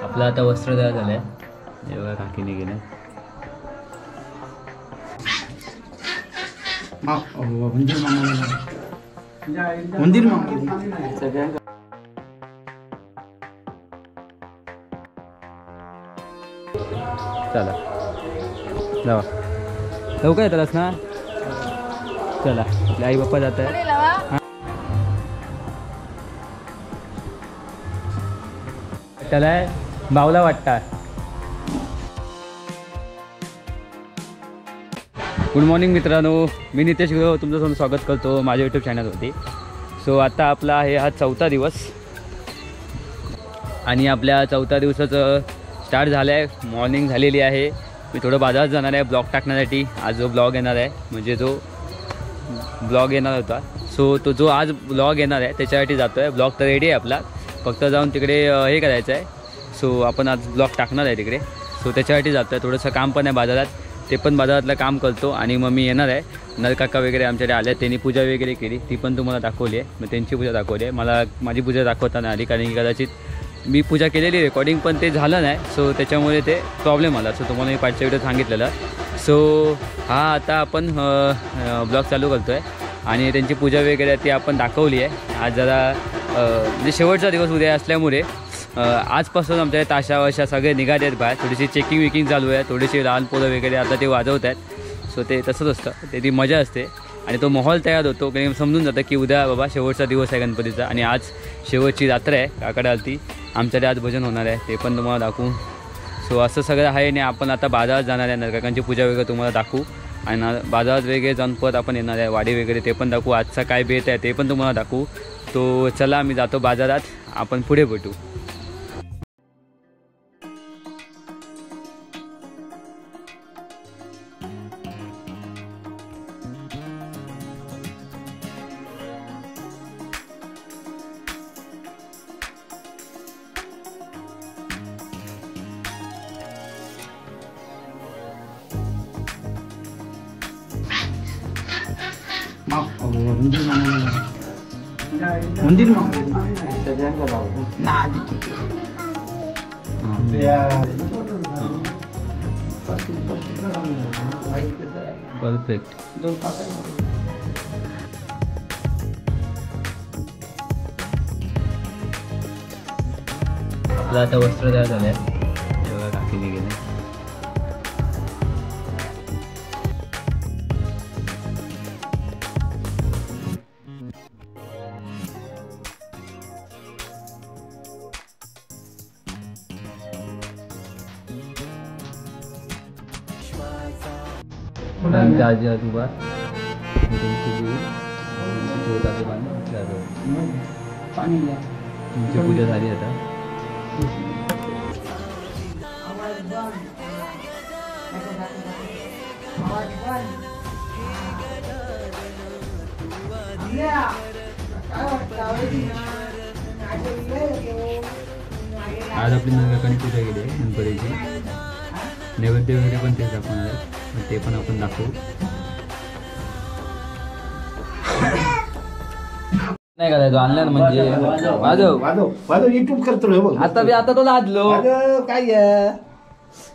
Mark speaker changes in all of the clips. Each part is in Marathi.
Speaker 1: आपलं आता वस्त्र तयार झालं आहे. हे बघा काकीने गेलं.
Speaker 2: मंदिर
Speaker 1: चला जावा लवकर येतातच ना. चला आपले आई बाप्पा जात आहे. त्याला बावला वाटतात. गुड मॉर्निंग मित्रांनो, मी नितेश गुरव तुमचं स्वागत करतो माझ्या यूट्यूब चॅनलवरती. सो आता आपला आहे हा 4था दिवस आणि आपल्या 4थ्या दिवसाचं स्टार्ट झालं आहे. मॉर्निंग झालेली आहे. मी थोडं बाजारात जाणार आहे ब्लॉग टाकण्यासाठी. आज जो ब्लॉग येणार आहे म्हणजे जो ब्लॉग येणार होता सो तो जो आज ब्लॉग येणार आहे त्याच्यासाठी जातो आहे. ब्लॉग तर रेडी आहे आपला, फक्त जाऊन तिकडे हे करायचं आहे. सो आपण आज ब्लॉग टाकणार आहे तिकडे. सो त्याच्यासाठी जातो आहे. थोडंसं काम पण आहे बाजारात, ते पण बाजारातलं काम करतो. आणि मग मी येणार आहे. नरकाका वगैरे आमच्याकडे आले, त्यांनी पूजा वगैरे केली, ती पण तुम्हाला दाखवली आहे. मग त्यांची पूजा दाखवली आहे. मला माझी पूजा दाखवताना आली, कारण की कदाचित मी पूजा केलेली रेकॉर्डिंग पण ते झालं नाही. सो त्याच्यामुळे ते प्रॉब्लेम आला. सो तुम्हाला मी पाठच्या व्हिडिओ सांगितलेलं. सो हा आता आपण ब्लॉग चालू करतो आहे आणि त्यांची पूजा वगैरे ती आपण दाखवली आहे. आज जरा म्हणजे शेवटचा दिवस उद्या असल्यामुळे आजपासून आमच्या ताशा वशा सगळे निघाले आहेत बाहेर. थोडीशी चेकिंग विकिंग चालू आहे. थोडीशी लहान पोरं वगैरे आता ते वाजवत आहेत. सो ते तसंच असतं, ते ती मजा असते आणि तो माहोल तयार होतो. काही समजून जातं की उद्या बाबा शेवटचा दिवस आहे गणपतीचा आणि आज शेवटची रात्र आहे. काकडे आलती आमच्याकडे आज भजन होणार आहे, ते पण तुम्हाला दाखवू. सो असं सगळं आहे. आणि आपण आता बाजारात जाणार आहे. नरकाकांची पूजा वगैरे तुम्हाला दाखवू आणि बाजारात वगैरे जाऊन परत आपण येणार आहे. वाडी वगैरे ते पण दाखवू. आजचा काय बेत आहे ते पण तुम्हाला दाखवू. तो चला मी जातो बाजारात, आपण पुढे भेटू.
Speaker 2: मंदिर
Speaker 1: परफेक्ट. आपलं आता वस्त्र तयार झालं आहे. हे बघा काकीने गेले. आमच्या आजी आजोबा तुमची पूजा झाली आता. आज आपली नरकाकांनी पूजा केली आहे गणपतीची. नैवेद्य वगैरे पण तेच दाखवणार आहे, ते पण आपण दाखवू. नाही करायचो ऑनलाईन म्हणजे
Speaker 2: वाजव युट्यूब करतो
Speaker 1: आता तो लादलो
Speaker 2: काय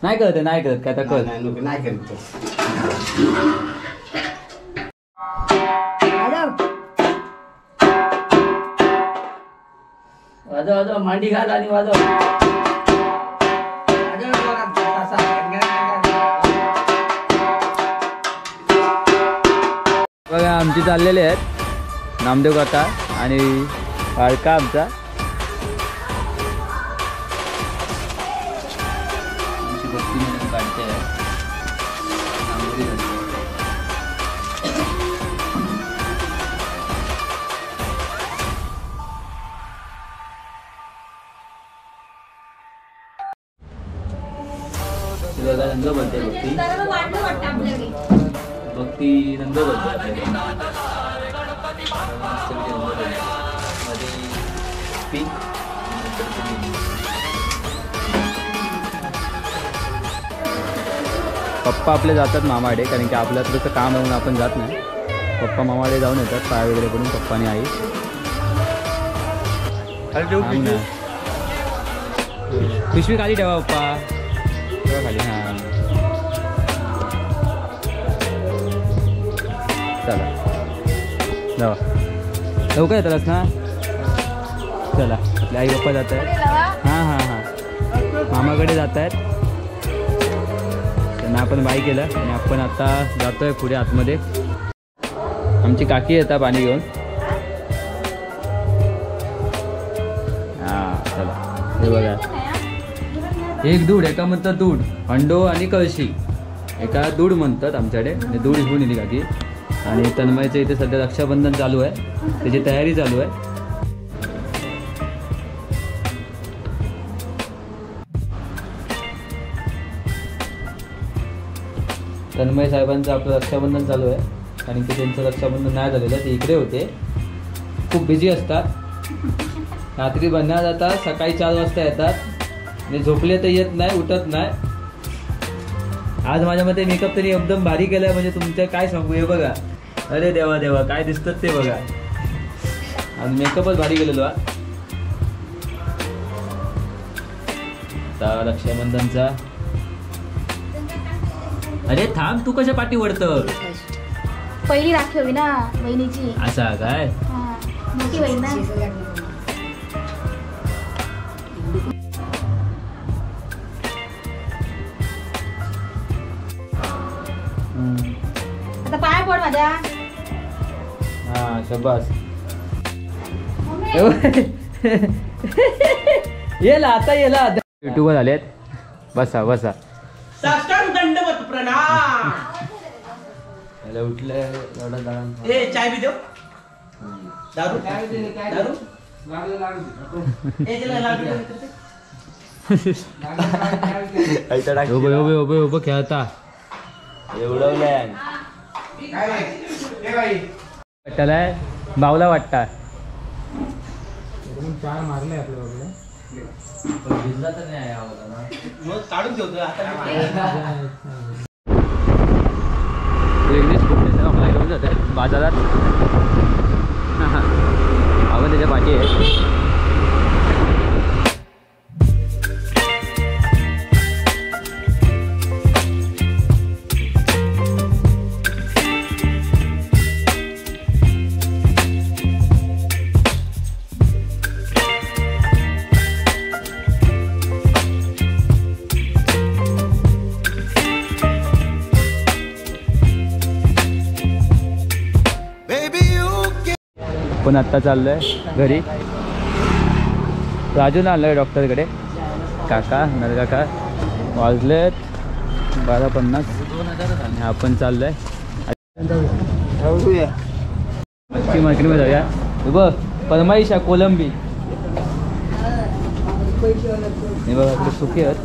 Speaker 1: नाही करत काय आता कर
Speaker 2: नाही करतो.
Speaker 1: वाजव मांडी घाल आणि वाजव. बघा आमची चाललेले आहेत नामदेव काका आणि बाळका आमचा. भक्ती म्हणून काढते रंग बनते भक्ती रंग बनते पिंक. पप्पा आपले जातात मामाडे, कारण की आपल्यात तसं काम म्हणून आपण जात नाही. पप्पा मामाडे जाऊन येतात पाय वगैरे पडून पप्पाने आई. पिशवी खाली ठेवा पप्पा, ठेवा खाली. हां चला जावा, लवकर येतातच ना. चला आपले आई पप्पा जात आहेत. हां हां हां मामाकडे जात आहेत. त्यांना आपण बाय केलं आणि आपण आता जातोय पुढे आतमध्ये. आमची काकी येतात पाणी घेऊन. हां चला हे बघा, एक दूध, एका म्हणतात दूध हंडो आणि कळशी, एका दूध म्हणतात आमच्याकडे. दूध घेऊन येली काकी. आणि तन्मयचं इथे सध्या रक्षाबंधन चालू आहे, त्याची तयारी चालू आहे. तन्मय साहेबांचं आपलं रक्षाबंधन चालू आहे, कारण की त्यांचं रक्षाबंधन नाही झालेलं, ते इकडे होते. खूप बिझी असतात. रात्री बंधना जातात, सकाळी 4 वाजता येतात. आणि झोपले तर येत नाही, उठत नाही. आज माझ्या मते मेकअप तरी एकदम भारी केलाय, म्हणजे तुमच्या काय सांगू. हे बघा, अरे देवा देवा काय दिसतात ते बघा. आज मेकअपच भारी केलेलो. आता रक्षाबंधनचा. अरे थांब, तू कशा पाठी वळतं.
Speaker 3: पहिली राखी हवी ना बहिणीची.
Speaker 1: असा काय,
Speaker 3: मोठी बहीण ना. आता पाय पड माझ्या.
Speaker 1: हा शबास. येला आता येला. युट्यूबर आलेत. बसा बसा.
Speaker 4: साष्टांग दंडवत प्रणाम.
Speaker 1: उठले एवढा दारू.
Speaker 4: ए चाय भी दो. दारू दारू ए चला लाडू.
Speaker 1: उभे उभे उभे खेळता एवढवलंय. वाटताय बावला वाटता.
Speaker 4: मारले आपल्या भिजला तर नाही मग काढून ठेवतो आता.
Speaker 1: इंग्लिश आपल्याला घेऊन जात आहे बाजारात. आपण त्याच्या पाठी आहे. पण आत्ता चाललोय घरी. राजून आलोय डॉक्टरकडे. काका नरकाका वाजलेत 12:50 आणि आपण चाललोय मच्छी मार्केटमध्ये जाऊया. बघ परमाईशा कोलंबी. हे बघा आपले सुके आहेत.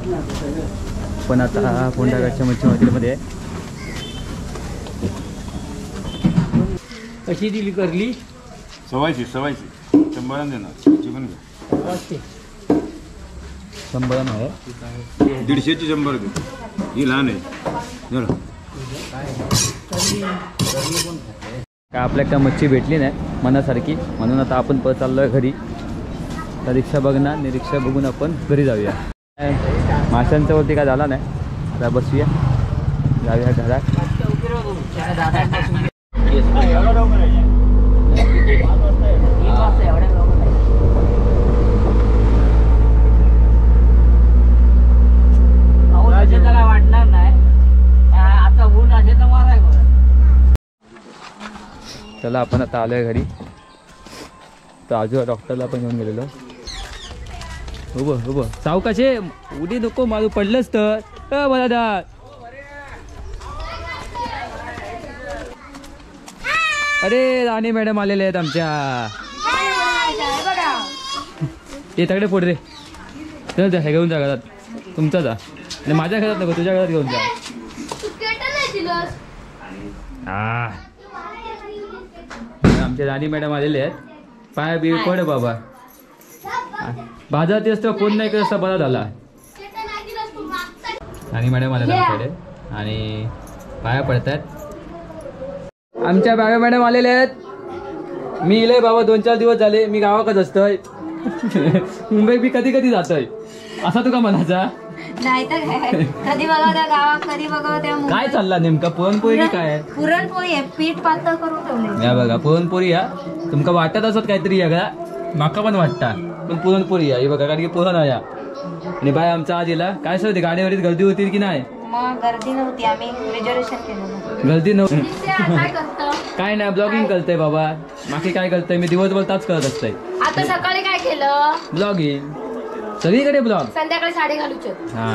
Speaker 1: पण आता फोंडागडच्या मच्छी मार्केटमध्ये आहे. कशी दिली करली.
Speaker 5: सवायची 100 देणार. चिकन घ्या
Speaker 1: 100 आहे.
Speaker 5: 150ची 100 घे. ही लहान आहे.
Speaker 1: काय आपल्याला मच्छी भेटली नाही मनासारखी, म्हणून आता आपण परत चाललोय घरी. तर रिक्षा बघणार आणि रिक्षा बघून आपण घरी जाऊया. माशांच्या वरती काय झाला नाही. आता बसूया, जाऊया घरात.
Speaker 4: वाटणार नाही आता ऊन असेल तर माराय.
Speaker 1: चला आपण आता आलोय घरी. तर आजू डॉक्टरला पण घेऊन गेलेलो. उभं सावकाशे उडी नको मारू, पडलंच तर मला. अरे राणी मॅडम आलेले आहेत आमच्या. ते तगडे फोड रे. चल हे घेऊन जा घरात. तुमचा जा आणि माझ्या घरात नको, तुझ्या घरात घेऊन जा. आमच्या राणी मॅडम आलेले आहेत. पाय बी पड बाबा. बाजारात असतं फोन नाही करत असता बरा झाला. राणी मॅडम आलेल्या आमच्याकडे आणि पाया पडतात. आमच्या बाबा मॅडम आलेले आहेत. मी इले बाबा 2-4 दिवस झाले. मी गावाकडे असतोय. मुंबई मी कधी कधी जातोय. असा तुका म्हणायचा
Speaker 3: नाही तर काय कधी बघावं त्या गावात कधी बघावं त्या
Speaker 1: काय चालला नेमका पुरणपोळी की काय
Speaker 3: पुरणपोळी आहे पीठ पातळ करून ठेवले
Speaker 1: या बघा पुरणपोळी या तुमका वाटत असत काहीतरी वेगळा माका पण वाटता पण पुरणपोळी या ही बघा कारण की पुरण आहे या. आणि बाय आमचा आज येला काय सर होती गाडीवरीत गर्दी होती की नाही
Speaker 3: मग गर्दी नव्हती आम्ही रिझर्वेशन केलं
Speaker 1: गर्दी नव्हती
Speaker 3: काय करतो
Speaker 1: काय नाही ब्लॉगिंग करतोय बाबा बाकी काय करतोय मी दिवसभर ताच करत असतोय
Speaker 3: आता सकाळी काय केलं
Speaker 1: ब्लॉगिंग सगळीकडे ब्लॉग
Speaker 3: संध्याकाळी साडी घालूचे
Speaker 1: हा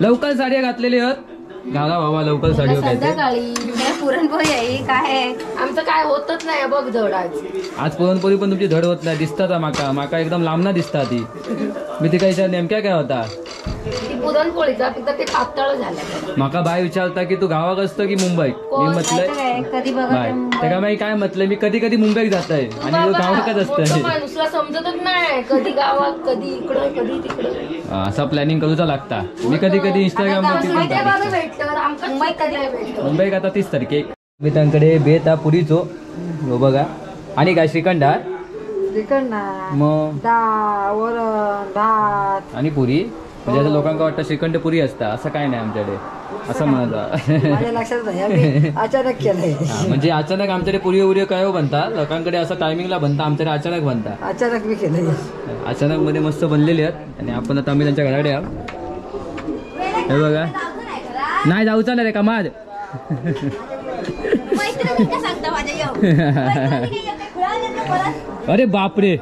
Speaker 1: लवकर साड्या घातलेल्या आहेत घाला बाबा लवकर साडी घालते
Speaker 3: संध्याकाळी पुरणपोळी आहे काय आहे आमचं काय होतच नाही बघ जवळ
Speaker 1: आज पुरणपोळी पण तुमची धड होत नाही दिसतात माका माका एकदम लांबना दिसता ती मी ती काही नेमक्या काय होता
Speaker 3: ती पुरणपोळीचा फक्त ते पातळ झालं
Speaker 1: माका बाय विचारता की तू गावात असतो की मुंबईत मी म्हटलंय
Speaker 3: कधी
Speaker 1: बाय
Speaker 3: बघा
Speaker 1: त्या मी काय म्हटलं मी कधी कधी मुंबईत जात आहे आणि तो गावातच असतंय
Speaker 3: माणूसला समजतच नाही कधी गावात कधी इकडं कधी तिकडं
Speaker 1: असं प्लॅनिंग करूचा लागता मी कधी कधी इंस्टाग्राम मुंबईत आता 30 तारखे मी त्यांकडे बेत हा पुरीचो हो बघा आणि काय श्रीखंड हा? मग
Speaker 3: भात
Speaker 1: आणि पुरी म्हणजे आता लोकांना वाटतं श्रीखंड पुरी असता असं काय नाही आमच्याकडे असं म्हणता
Speaker 6: माझ्या लक्षात नाही आम्ही अचानक केलंय
Speaker 1: म्हणजे अचानक आमच्याकडे पुरी उरी काय बनता लोकांकडे असं टायमिंगला बनता आमच्याकडे अचानक बनता
Speaker 6: अचानक मी केलंय
Speaker 1: अचानक मध्ये मस्त बनलेली आहेत आणि आपण आता आम्ही त्यांच्या घराकडे आहोत हे बघा नाही जाऊचा ना रे कमाल अरे बापरे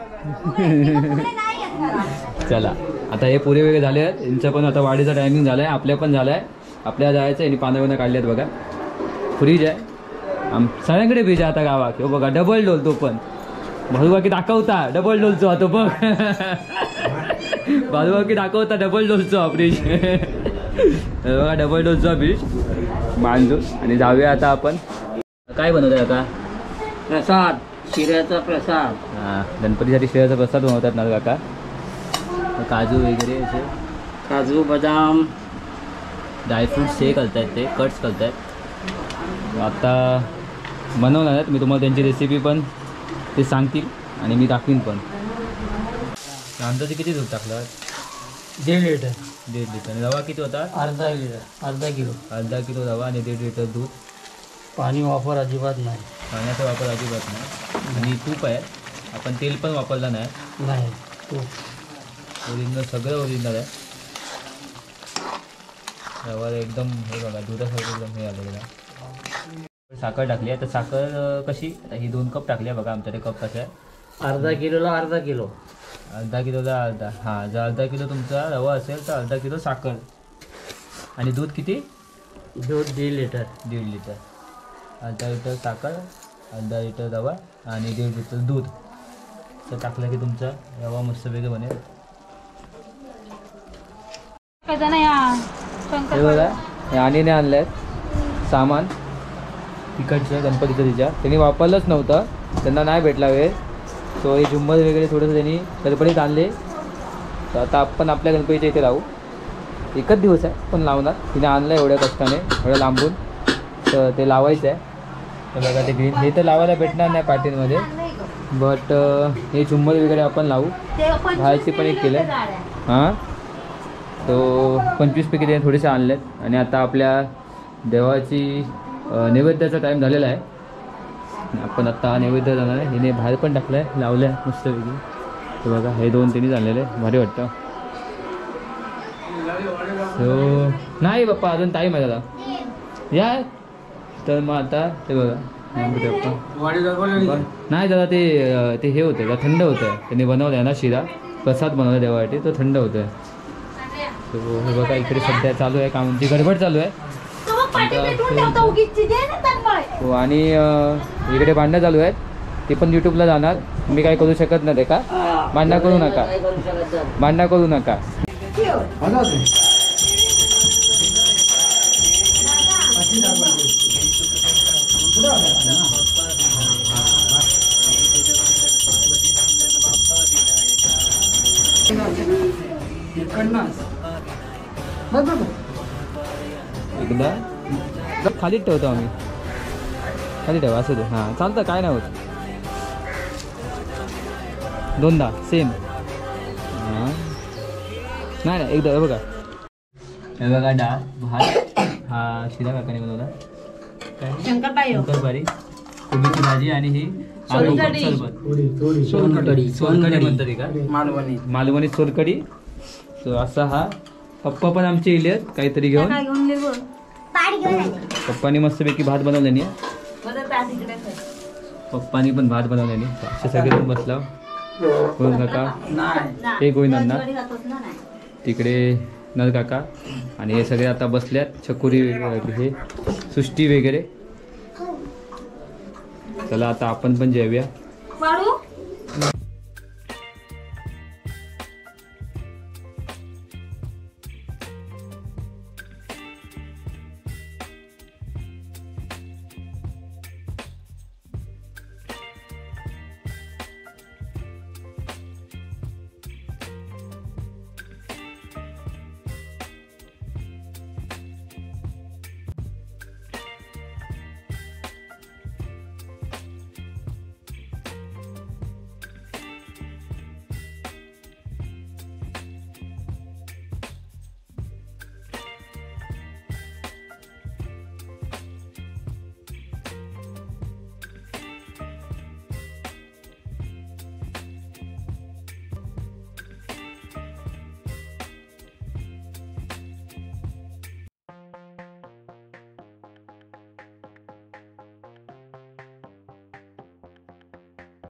Speaker 1: चला आता हे पुरे वेगळे झाले आहेत यांचं पण आता वाढीचा टायमिंग झालाय आपल्या पण झालाय आपल्याला जायचं आणि पानं काढलेत बघा फ्रीज आहे सगळ्यांकडे फ्रीज आहे आता गावात हो बघा डबल डोल तो पण भाऊबाकी दाखवता डबल डोलचो तो बघ भाऊबाकी दाखवता डबल डोलचो फ्रीज बघा डबल डोलचो फ्रीज बांधू आणि जाऊया आता आपण काय बनवतोय आता
Speaker 6: प्रसाद शिऱ्याचा प्रसाद
Speaker 1: हां गणपतीसाठी शिऱ्याचा प्रसाद बनवतात ना काका काजू वगैरे असे
Speaker 6: काजू बदाम
Speaker 1: ड्रायफ्रूट्स हे करतायत ते कट्स करतायत आता बनवणार आहेत मी तुम्हाला त्यांची रेसिपी पण ते सांगतील आणि मी दाखवीन पण अंदाजे किती दूध टाकलं
Speaker 6: 1.5 लिटर
Speaker 1: 1.5 लिटर आणि रवा किती होता
Speaker 6: अर्धा किलो
Speaker 1: अर्धा किलो रवा आणि 1.5 लिटर दूध
Speaker 6: पाणी वापर अजिबात नाही
Speaker 1: पाण्याचा वापर अजिबात नाही आणि तूप आहे आपण तेल पण वापरलं नाही
Speaker 6: तूप
Speaker 1: ओरिजिनल सगळं ओरिजिनल आहे रवा एकदम हे बघा दुधासारखं एकदम हे आलेलं आहे साखर टाकली आहे तर साखर कशी आता ही 2 कप टाकली आहे बघा आमच्याकडे कप कसं आहे
Speaker 6: अर्धा किलोला अर्धा किलो
Speaker 1: अर्धा किलोला अर्धा हां जर अर्धा किलो तुमचा रवा असेल तर अर्धा किलो साखर आणि दूध किती
Speaker 6: दूध 1.5 लिटर
Speaker 1: 1.5 लिटर अर्धा लिटर साखर अर्धा लिटर रवा आणि 1.5 लिटर दूध तर टाकलं की तुमचा रवा मस्त वेगळं बनेल हे बघा हे आणीने आणलं आहेत सामान तिकडचं गणपतीचं तिच्या त्यांनी वापरलंच नव्हतं त्यांना नाही भेटला वेळ सो हे झुंबर वगैरे थोडंसं त्यांनी गणपतीत आणले तर आता आपण आपल्या गणपतीच्या इथे लावू एकच दिवस आहे पण लावणार तिने आणलं एवढ्या कष्टाने एवढ्या लांबून तर ते लावायचं आहे तर बघा ते ग्रीन हे तर लावायला भेटणार नाही पाटींमध्ये बट हे झुंबर वगैरे आपण लावू बाहेरची पण एक केलं आहे हां तो 25 पैकी त्याने थोडेसे आणले आहेत आणि आता आपल्या देवाची नैवेद्याचा टाईम झालेला आहे आपण आत्ता नैवेद्य जाणार आहे हिने बाहेर पण टाकलं आहे लावलं आहे मस्तपैकी तर बघा हे 2 तिन्ही झालेले भारी वाटतं सो नाही बाप्पा अजून टाईम आहे दादा या तर मग आता ते बघा नाही दादा ते हे होतं का थंड होतं त्यांनी बनवलं आहे ना शिरा प्रसाद बनवला देवासाठी तो थंड होतं आहे तो हे बघा इकडे सध्या चालू आहे कामांची गडबड चालू आहे हो आणि इकडे भांडणं चालू आहेत ते पण यूट्यूबला जाणार मी काय करू शकत नाही ते का भांडणं करू नका भांडणं करू नका एकदा खालीच ठेवतो आम्ही खाली ठेवा असं ते हां चालतं काय नाही होत 2दा सेम हां नाही नाही एकदा हे बघा, हे बघा डाळ भात हा शिरा काकाने बनवला, काय शंकरपारी, कोबीची भाजी आणि ही आलू सरबत, सोलकढी म्हणतात का, मालवणी सोलकढी. सो असा हा पप्पा पण आमचे इले आहेत काहीतरी घेऊन. पप्पानी मस्तपैकी भात बनवल्याने, पप्पानी पण भात बनवल्याने. असे सगळे पण बसला गोविंद काका, हे गोविंद अण्णा, तिकडे नल काका आणि हे सगळे आता बसल्यात. चकोरी हे सृष्टी वगैरे. चला आता आपण पण जेवूया.